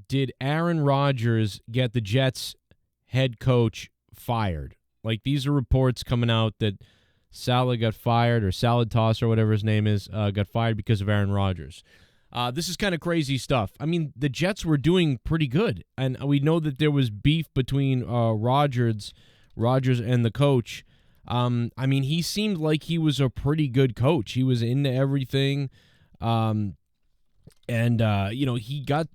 did Aaron Rodgers get the Jets head coach fired? Like, these are reports coming out that Saleh got fired, or Salad Toss, or whatever his name is, got fired because of Aaron Rodgers. This is kind of crazy stuff. I mean, the Jets were doing pretty good, and we know that there was beef between Rodgers and the coach. I mean, he seemed like he was a pretty good coach. He was into everything, and he got,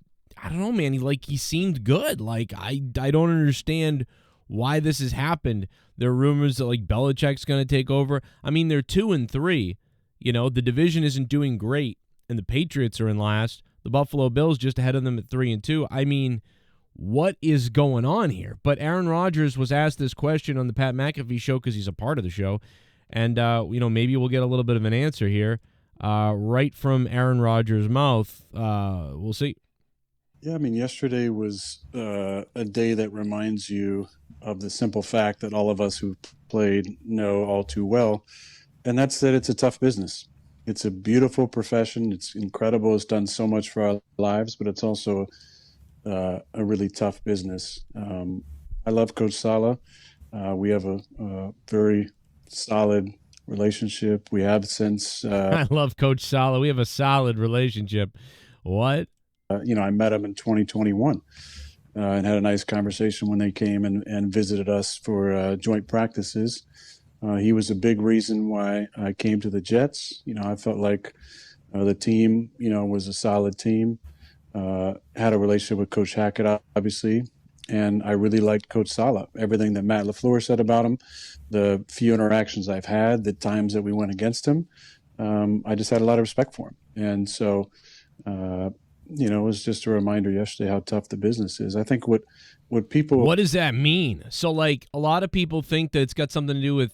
I don't know, man. He seemed good. Like, I don't understand why this has happened. There are rumors that, like, Belichick's going to take over. I mean, they're 2-3. The division isn't doing great, and the Patriots are in last. The Buffalo Bills just ahead of them at 3-2. I mean, what is going on here? But Aaron Rodgers was asked this question on the Pat McAfee show, because he's a part of the show, and maybe we'll get a little bit of an answer here right from Aaron Rodgers' mouth. We'll see. Yeah, I mean, yesterday was a day that reminds you of the simple fact that all of us who played know all too well, and that's that it's a tough business. It's a beautiful profession. It's incredible. It's done so much for our lives, but it's also a really tough business. I love Coach Saleh. We have a very solid relationship. We have since... I love Coach Saleh. We have a solid relationship. What? I met him in 2021 and had a nice conversation when they came and visited us for joint practices. He was a big reason why I came to the Jets. I felt like the team, was a solid team. Had a relationship with Coach Hackett, obviously, and I really liked Coach Saleh. Everything that Matt LaFleur said about him, the few interactions I've had, the times that we went against him, I just had a lot of respect for him. And so, it was just a reminder yesterday how tough the business is. I think what people... What does that mean? So, like, a lot of people think that it's got something to do with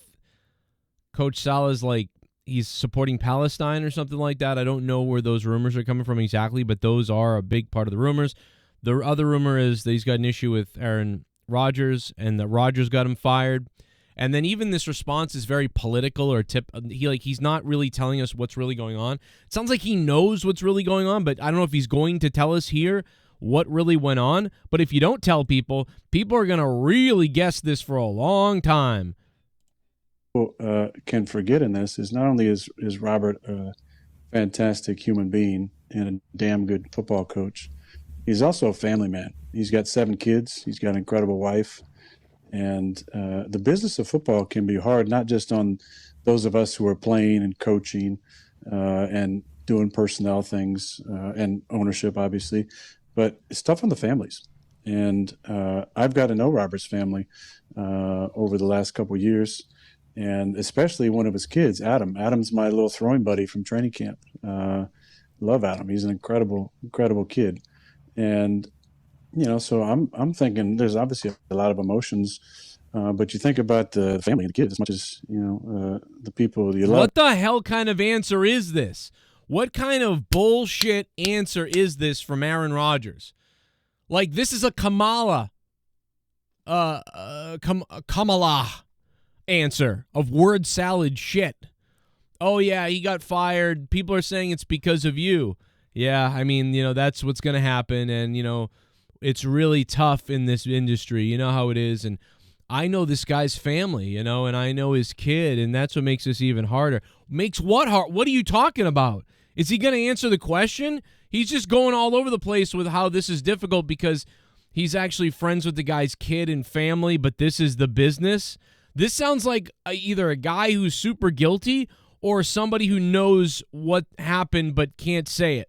Coach Saleh's, like, he's supporting Palestine or something like that. I don't know where those rumors are coming from exactly, but those are a big part of the rumors. The other rumor is that he's got an issue with Aaron Rodgers, and that Rodgers got him fired. And then even this response is very political, or he's not really telling us what's really going on. It sounds like he knows what's really going on, but I don't know if he's going to tell us here what really went on. But if you don't tell people, people are going to really guess this for a long time. Can forget in this is not only is Robert a fantastic human being and a damn good football coach, he's also a family man. He's got 7 kids. He's got an incredible wife. And the business of football can be hard, not just on those of us who are playing and coaching and doing personnel things and ownership, obviously, but it's tough on the families. And I've got to know Robert's family over the last couple of years, and especially one of his kids, Adam. Adam's my little throwing buddy from training camp. Love Adam. He's an incredible kid. And so I'm thinking there's obviously a lot of emotions, but you think about the family and the kids as much as the people you love. What the hell kind of answer is this? What kind of bullshit answer is this from Aaron Rodgers? Like, this is a Kamala answer of word salad shit. Oh yeah, he got fired. People are saying it's because of you. Yeah, I mean, that's what's going to happen, and it's really tough in this industry. You know how it is. And I know this guy's family, and I know his kid, and that's what makes this even harder. Makes what hard? What are you talking about? Is he going to answer the question? He's just going all over the place with how this is difficult because he's actually friends with the guy's kid and family, but this is the business. This sounds like either a guy who's super guilty or somebody who knows what happened but can't say it.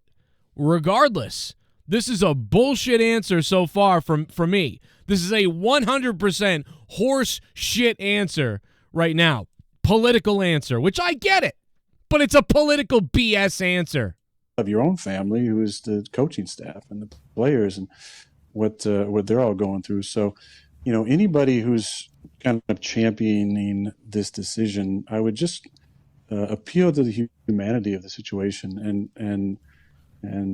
Regardless, this is a bullshit answer so far from me. This is a 100% horse shit answer right now. Political answer, which I get it, but it's a political BS answer. Of your own family, who is the coaching staff and the players and what they're all going through. So, anybody who's kind of championing this decision, I would just appeal to the humanity of the situation and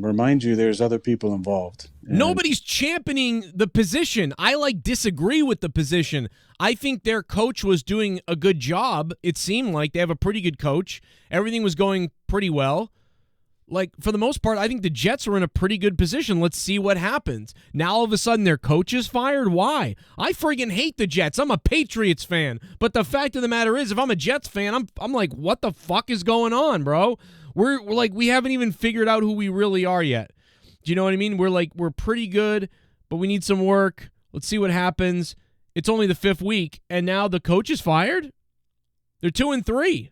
remind you there's other people involved. Nobody's championing the position. I disagree with the position. I think their coach was doing a good job. It seemed like they have a pretty good coach. Everything was going pretty well. like, for the most part, I think the Jets are in a pretty good position. Let's see what happens. Now, all of a sudden, their coach is fired? Why? I friggin' hate the Jets. I'm a Patriots fan. But the fact of the matter is, if I'm a Jets fan, I'm like, what the fuck is going on, bro? We're like, we haven't even figured out who we really are yet. Do you know what I mean? We're pretty good, but we need some work. Let's see what happens. It's only the 5th week, and now the coach is fired? They're 2-3.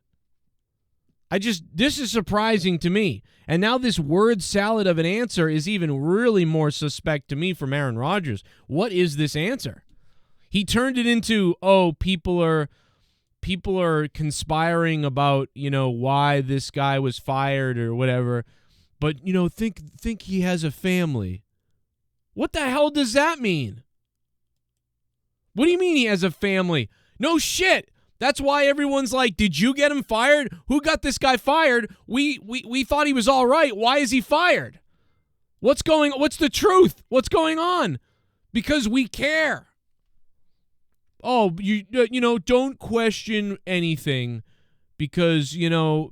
This is surprising to me. And now this word salad of an answer is even really more suspect to me from Aaron Rodgers. What is this answer? He turned it into, people are conspiring about, why this guy was fired or whatever. But, think he has a family. What the hell does that mean? What do you mean he has a family? No shit. That's why everyone's like, did you get him fired? Who got this guy fired? We thought he was all right. Why is he fired? What's the truth? What's going on? Because we care. Oh, don't question anything because,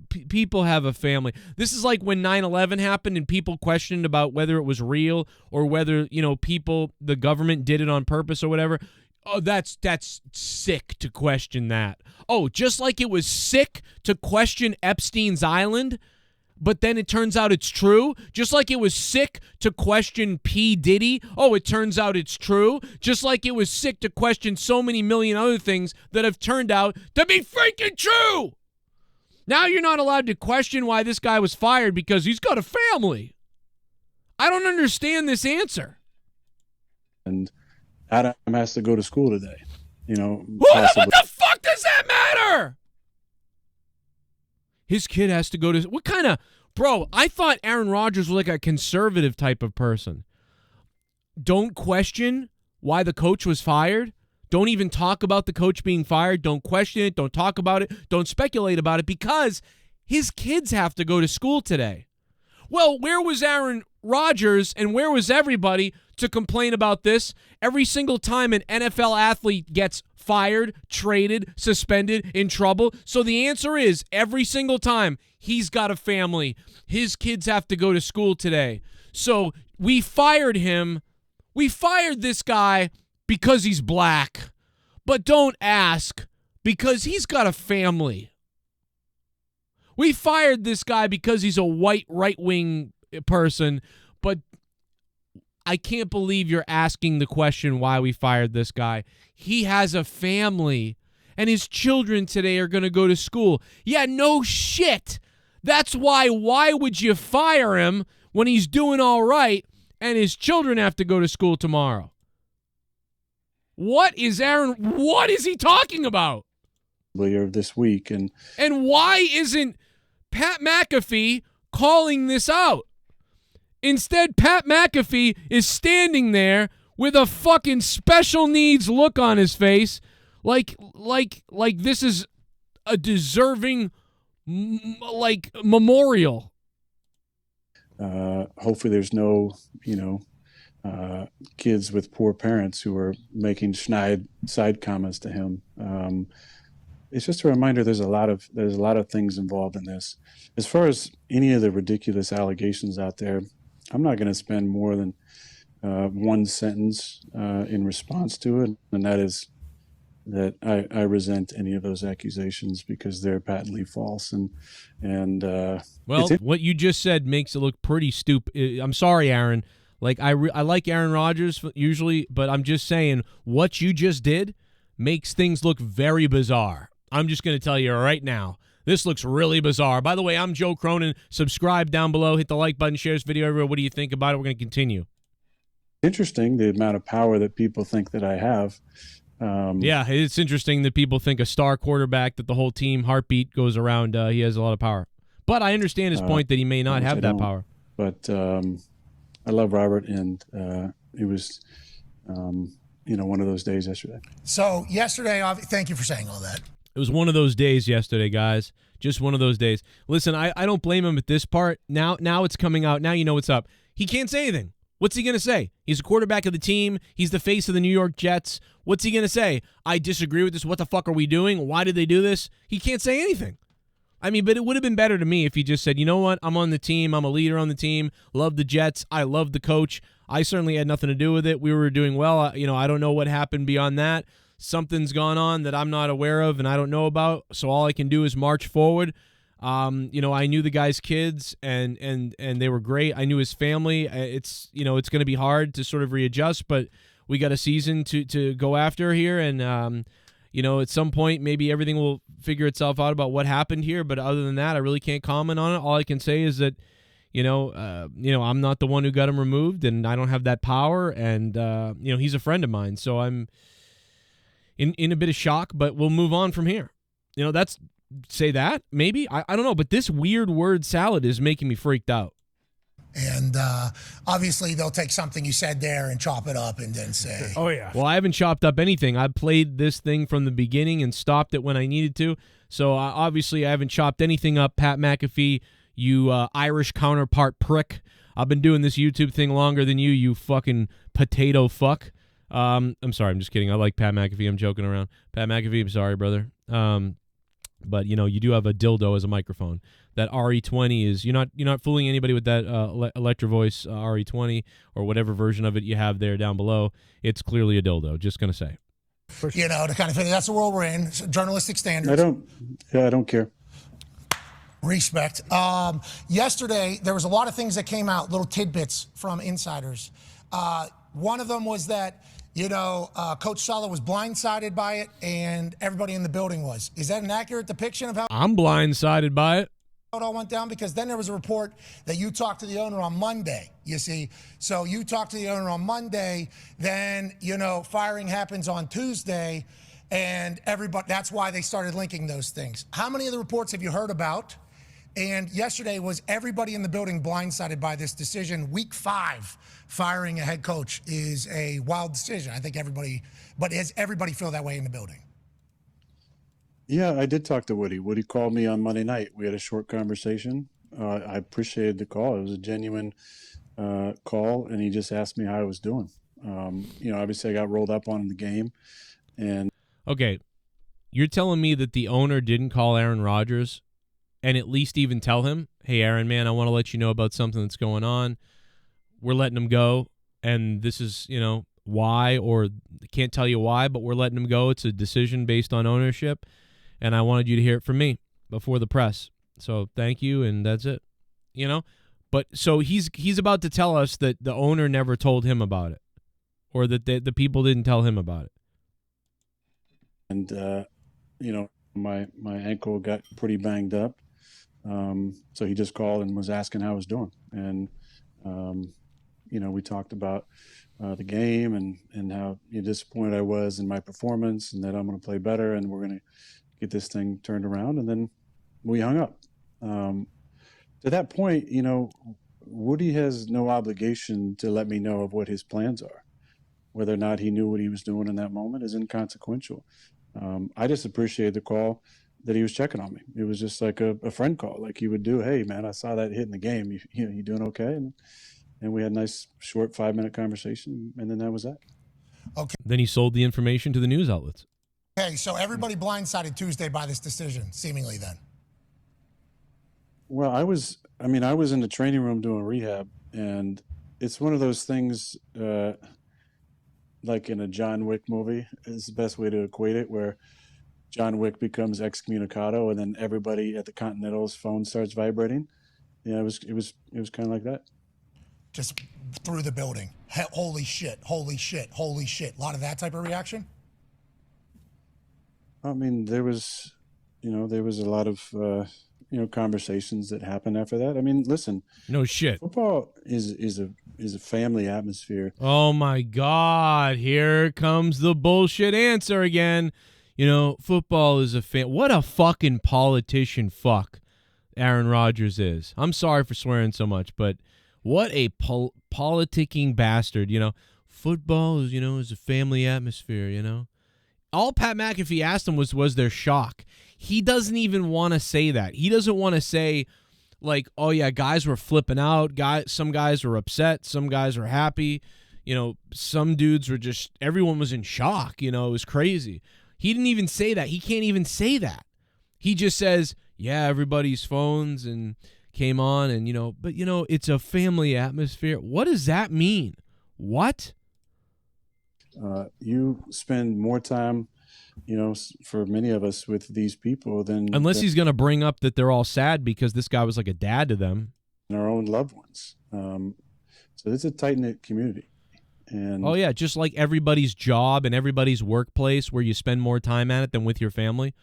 people have a family. This is like when 9/11 happened and people questioned about whether it was real or whether, the government did it on purpose or whatever. Oh, that's sick to question that. Oh, just like it was sick to question Epstein's Island, but then it turns out it's true. Just like it was sick to question P. Diddy. Oh, it turns out it's true. Just like it was sick to question so many million other things that have turned out to be freaking true. Now you're not allowed to question why this guy was fired because he's got a family. I don't understand this answer. And Adam has to go to school today. What the fuck does that matter? His kid has to go to... What kind of... Bro, I thought Aaron Rodgers was like a conservative type of person. Don't question why the coach was fired. Don't even talk about the coach being fired. Don't question it. Don't talk about it. Don't speculate about it because his kids have to go to school today. Well, where was Aaron Rodgers and where was everybody to complain about this every single time an NFL athlete gets fired, traded, suspended, in trouble? So the answer is every single time he's got a family. His kids have to go to school today. So we fired him. We fired this guy because he's black. But don't ask because he's got a family. We fired this guy because he's a white right-wing person, but I can't believe you're asking the question why we fired this guy. He has a family, and his children today are going to go to school. Yeah, no shit. That's why. Why would you fire him when he's doing all right and his children have to go to school tomorrow? What is he talking about? Earlier this week. And why isn't Pat McAfee calling this out? Instead, Pat McAfee is standing there with a fucking special needs look on his face like this is a deserving memorial. Hopefully there's no, kids with poor parents who are making snide side comments to him. It's just a reminder there's a lot of things involved in this. As far as any of the ridiculous allegations out there, I'm not going to spend more than one sentence in response to it, and that is that I resent any of those accusations because they're patently false. What you just said makes it look pretty stupid. I'm sorry, Aaron. Like I like Aaron Rodgers usually, but I'm just saying what you just did makes things look very bizarre. I'm just going to tell you right now. This looks really bizarre. By the way, I'm Joe Cronin. Subscribe down below. Hit the like button. Share this video everywhere. What do you think about it? We're going to continue. Interesting, the amount of power that people think that I have. Yeah, it's interesting that people think a star quarterback that the whole team heartbeat goes around, he has a lot of power. But I understand his point that he may not have that power. But I love Robert, and it was one of those days yesterday. So yesterday, thank you for saying all that. It was one of those days yesterday, guys. Just one of those days. Listen, I don't blame him at this part. Now it's coming out. Now you know what's up. He can't say anything. What's he going to say? He's a quarterback of the team. He's the face of the New York Jets. What's he going to say? I disagree with this. What the fuck are we doing? Why did they do this? He can't say anything. I mean, but it would have been better to me if he just said, you know what, I'm on the team, I'm a leader on the team, love the Jets, I love the coach. I certainly had nothing to do with it. We were doing well. I don't know what happened beyond that. Something's gone on that I'm not aware of and I don't know about, so all I can do is march forward. I knew the guy's kids and they were great. I knew his family. It's going to be hard to sort of readjust, but we got a season to go after here, and at some point maybe everything will figure itself out about what happened here. But other than that, I really can't comment on it. All I can say is that I'm not the one who got him removed, and I don't have that power. And he's a friend of mine, so I'm in a bit of shock. But we'll move on from here. That's say that maybe I don't know. But this weird word salad is making me freaked out. And obviously, they'll take something you said there and chop it up and then say, oh, yeah. Well, I haven't chopped up anything. I played this thing from the beginning and stopped it when I needed to. So, obviously, I haven't chopped anything up. Pat McAfee, you Irish counterpart prick. I've been doing this YouTube thing longer than you fucking potato fuck. I'm sorry. I'm just kidding. I like Pat McAfee. I'm joking around. Pat McAfee, I'm sorry, brother. But, you do have a dildo as a microphone. That RE20 is, you're not fooling anybody with that Electro Voice RE20 or whatever version of it you have there down below. It's clearly a dildo, just going to say. To kind of that's the world we're in, journalistic standards. I don't care. Respect. Yesterday, there was a lot of things that came out, little tidbits from insiders. One of them was that, Coach Saleh was blindsided by it, and everybody in the building was. Is that an accurate depiction of how I'm blindsided by it? It all went down? Because then there was a report that you talked to the owner on Monday, you see. So you talked to the owner on Monday, then, firing happens on Tuesday, and that's why they started linking those things. How many of the reports have you heard about? And yesterday, was everybody in the building blindsided by this decision? Week 5, firing a head coach is a wild decision. I think but does everybody feel that way in the building? Yeah, I did talk to Woody. Woody called me on Monday night. We had a short conversation. I appreciated the call. It was a genuine call, and he just asked me how I was doing. Obviously I got rolled up on in the game. And okay, you're telling me that the owner didn't call Aaron Rodgers and at least even tell him, hey, Aaron, man, I want to let you know about something that's going on. We're letting him go, and this is, why, or can't tell you why, but we're letting him go. It's a decision based on ownership, and I wanted you to hear it from me before the press. So thank you, and that's it. But so he's about to tell us that the owner never told him about it, or that the people didn't tell him about it. And my ankle got pretty banged up. So he just called and was asking how I was doing. And, we talked about the game and how disappointed I was in my performance and that I'm going to play better and we're going to get this thing turned around. And then we hung up. To that point, Woody has no obligation to let me know of what his plans are. Whether or not he knew what he was doing in that moment is inconsequential. I just appreciate the call that he was checking on me. It was just like a friend call, like he would do. Hey, man, I saw that hit in the game. You doing okay? And we had a nice, short 5-minute conversation, and then that was that. Okay. Then he sold the information to the news outlets. Okay, so everybody blindsided Tuesday by this decision, seemingly then. Well, I was in the training room doing rehab, and it's one of those things like in a John Wick movie is the best way to equate it, where John Wick becomes excommunicado and then everybody at the Continental's phone starts vibrating. Yeah, it was kind of like that. Just through the building. Holy shit, holy shit, holy shit. A lot of that type of reaction? I mean, there was a lot of conversations that happened after that. I mean, listen. No shit. Football is a family atmosphere. Oh my God! Here comes the bullshit answer again. Football is what a fucking politician fuck Aaron Rodgers is. I'm sorry for swearing so much, but what a politicking bastard. Football is a family atmosphere. All Pat McAfee asked him was their shock. He doesn't even want to say that. He doesn't want to say, like, oh yeah, guys were flipping out. Some guys were upset. Some guys were happy. Some dudes were everyone was in shock. It was crazy. He didn't even say that. He can't even say that. He just says, yeah, everybody's phones and came on and, but, it's a family atmosphere. What does that mean? What? You spend more time, for many of us with these people Unless he's going to bring up that they're all sad because this guy was like a dad to them. Our own loved ones. So it's a tight-knit community. And oh, yeah, just like everybody's job and everybody's workplace where you spend more time at it than with your family.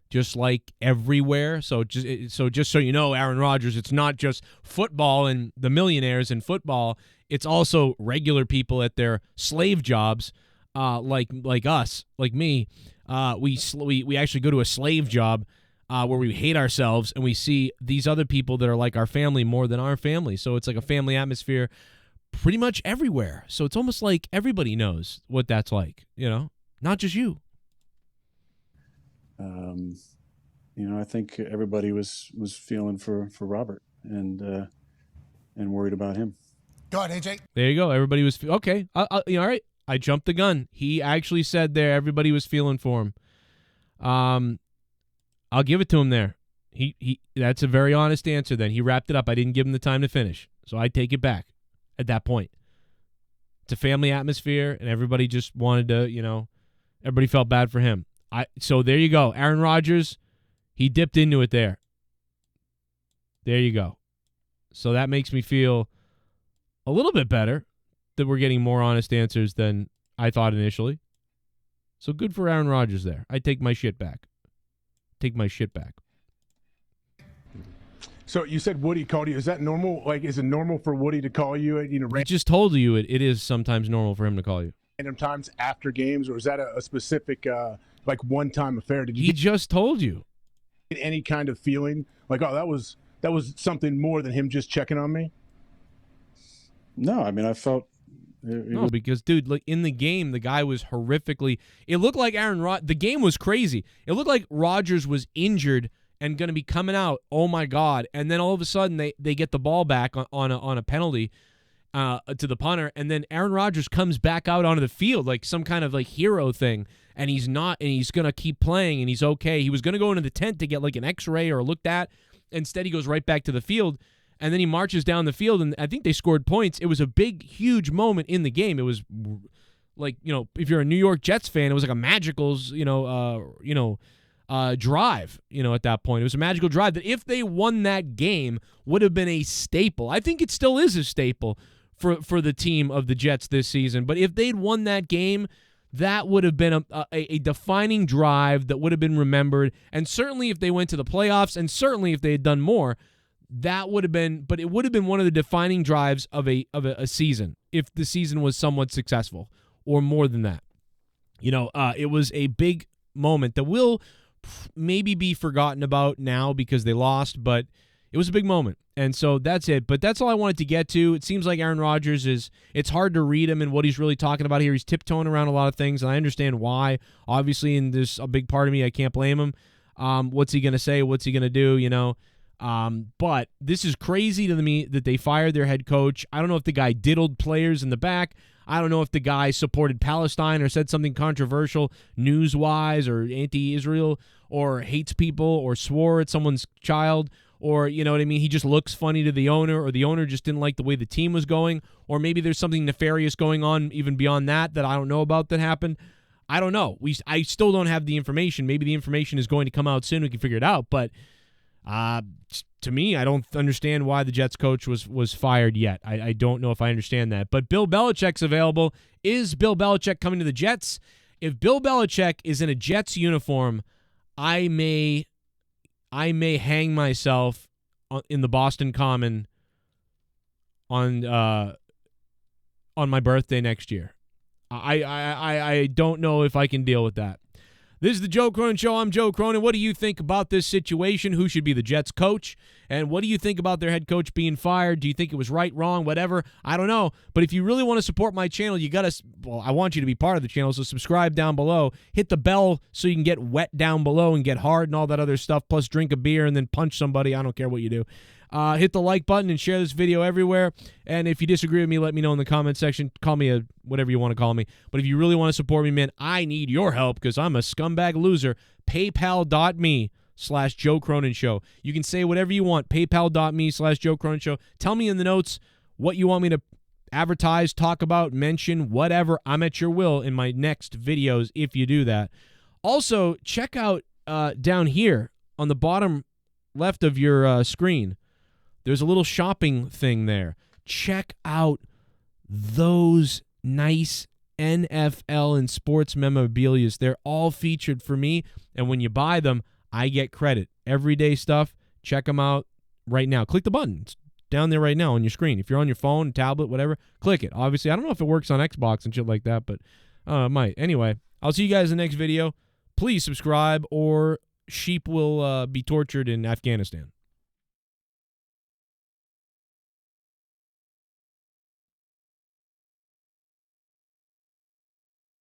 Just like everywhere. So just so you know, Aaron Rodgers, it's not just football and the millionaires in football. It's also regular people at their slave jobs, like us, like me. We actually go to a slave job where we hate ourselves, and we see these other people that are like our family more than our family. So it's like a family atmosphere pretty much everywhere. So it's almost like everybody knows what that's like, not just you. I think everybody was feeling for Robert and worried about him. Go ahead, AJ. There you go. Everybody was okay. All right. I jumped the gun. He actually said there everybody was feeling for him. I'll give it to him there. He that's a very honest answer. Then he wrapped it up. I didn't give him the time to finish, so I take it back. At that point, it's a family atmosphere, and everybody just wanted to, everybody felt bad for him. So there you go. Aaron Rodgers, he dipped into it there. There you go. So that makes me feel a little bit better that we're getting more honest answers than I thought initially. So good for Aaron Rodgers there. I take my shit back. So you said Woody called you. Is that normal? Like, is it normal for Woody to call you at, I just told you it is sometimes normal for him to call you. random times after games, or is that a specific like one-time affair? Did you He just told you. get any kind of feeling like, oh, that was something more than him just checking on me? No, I mean, I felt No, because, dude, like in the game, the guy was horrifically. It looked like the game was crazy. It looked like Rodgers was injured and going to be coming out. Oh my God! And then all of a sudden, they get the ball back on a penalty to the punter, and then Aaron Rodgers comes back out onto the field like some kind of like hero thing, and he's not, and he's going to keep playing, and he's okay. He was going to go into the tent to get like an X-ray or looked at. Instead, he goes right back to the field. And then he marches down the field, and I think they scored points. It was a big, huge moment in the game. It was like, if you're a New York Jets fan, it was like a magical, drive, at that point. It was a magical drive that if they won that game would have been a staple. I think it still is a staple for the team of the Jets this season. But if they'd won that game, that would have been a defining drive that would have been remembered. And certainly if they went to the playoffs, and certainly if they had done more, that would have been, but it would have been one of the defining drives of a season if the season was somewhat successful or more than that. It was a big moment that will maybe be forgotten about now because they lost, but it was a big moment. And so that's it. But that's all I wanted to get to. It seems like Aaron Rodgers it's hard to read him and what he's really talking about here. He's tiptoeing around a lot of things, and I understand why. Obviously, and there's a big part of me, I can't blame him. What's he going to say? What's he going to do, But this is crazy to me that they fired their head coach. I don't know if the guy diddled players in the back. I don't know if the guy supported Palestine or said something controversial news-wise or anti-Israel or hates people or swore at someone's child or, you know what I mean? He just looks funny to the owner, or the owner just didn't like the way the team was going, or maybe there's something nefarious going on even beyond that I don't know about that happened. I don't know. I still don't have the information. Maybe the information is going to come out soon. We can figure it out, but to me, I don't understand why the Jets coach was fired yet. I don't know if I understand that. But Bill Belichick's available. Is Bill Belichick coming to the Jets? If Bill Belichick is in a Jets uniform, I may hang myself in the Boston Common on my birthday next year. I don't know if I can deal with that. This is the Joe Cronin Show. I'm Joe Cronin. What do you think about this situation? Who should be the Jets coach? And what do you think about their head coach being fired? Do you think it was right, wrong, whatever? I don't know. But if you really want to support my channel, I want you to be part of the channel, so subscribe down below. Hit the bell so you can get wet down below and get hard and all that other stuff, plus drink a beer and then punch somebody. I don't care what you do. Hit the like button and share this video everywhere. And if you disagree with me, let me know in the comment section. Call me whatever you want to call me. But if you really want to support me, man, I need your help because I'm a scumbag loser. PayPal.me/JoeCronin. PayPal.me/Joe Cronin Show. You can say whatever you want. PayPal.me/Joe Cronin Show. Tell me in the notes what you want me to advertise, talk about, mention, whatever. I'm at your will in my next videos if you do that. Also, check out down here on the bottom left of your screen. There's a little shopping thing there. Check out those nice NFL and sports memorabilia. They're all featured for me, and when you buy them, I get credit. Everyday stuff. Check them out right now. Click the button. It's down there right now on your screen. If you're on your phone, tablet, whatever, click it. Obviously, I don't know if it works on Xbox and shit like that, but it might. Anyway, I'll see you guys in the next video. Please subscribe, or sheep will be tortured in Afghanistan.